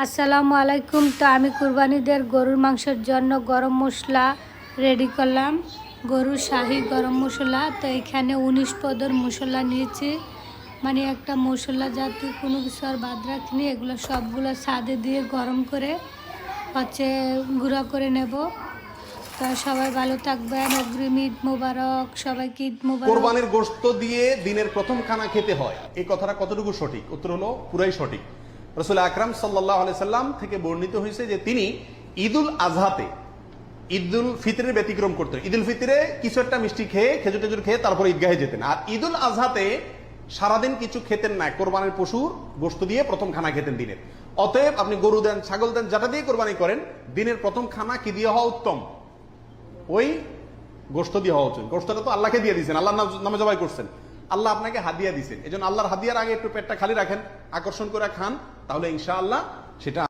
আসসালামু আলাইকুম। তো আমি কুরবানিদের গরুর মাংসের জন্য গরম মশলা রেডি করলাম, গরুর শাহী গরম মশলা। তো এখানে 19 পদের মশলা নিয়েছি, মানে একটা মশলা জাতীয় কোনো কিছু আর বাদ রাখিনি। এগুলো সবগুলো ছাদে দিয়ে গরম করে গুঁড়া করে নেব। তো সবাই ভালো থাকবেন, অগ্রিম ঈদ মোবারক, সবাইকে ঈদ মোবারক। কোরবানির গোশত দিয়ে দিনের প্রথম খানা খেতে হয়, এই কথাটা কতটুকু সঠিক? উত্তর হলো পুরাই সঠিক। রাসূল আকরাম সাল্লাল্লাহু আলাইহি সাল্লাম থেকে বর্ণিত হয়েছে যে তিনি ঈদুল আজহাতে, ঈদুল ফিতরের ব্যতিক্রম করতেন। ঈদুল ফিতরে কিছু একটা মিষ্টি খেয়ে, খেজুর টেজুর খেয়ে তারপরে ঈদগাহে যেতেন, আর ঈদুল আজহাতে সারাদিন কিছু খেতেন না, কোরবানির পশুর গোশত দিয়ে প্রথম খানা খেতেন দিনের। অতএব আপনি গরু দেন, ছাগল দেন, যেটা দিয়ে কোরবানি করেন, দিনের প্রথম খানা কি দিয়ে হওয়া উত্তম? ওই গোশত দিয়ে হওয়া উচিত। গোশতটা তো আল্লাহকে দিয়ে দিয়েছেন, আল্লাহর নামে জবাই করছেন, আল্লাহ আপনাকে হাদিয়া দিয়েছেন। এই জন্য আল্লাহর হাদিয়ার আগে একটু পেটটা খালি রাখেন, আকর্ষণ করে খান, তাহলে ইনশাআল্লাহ সেটা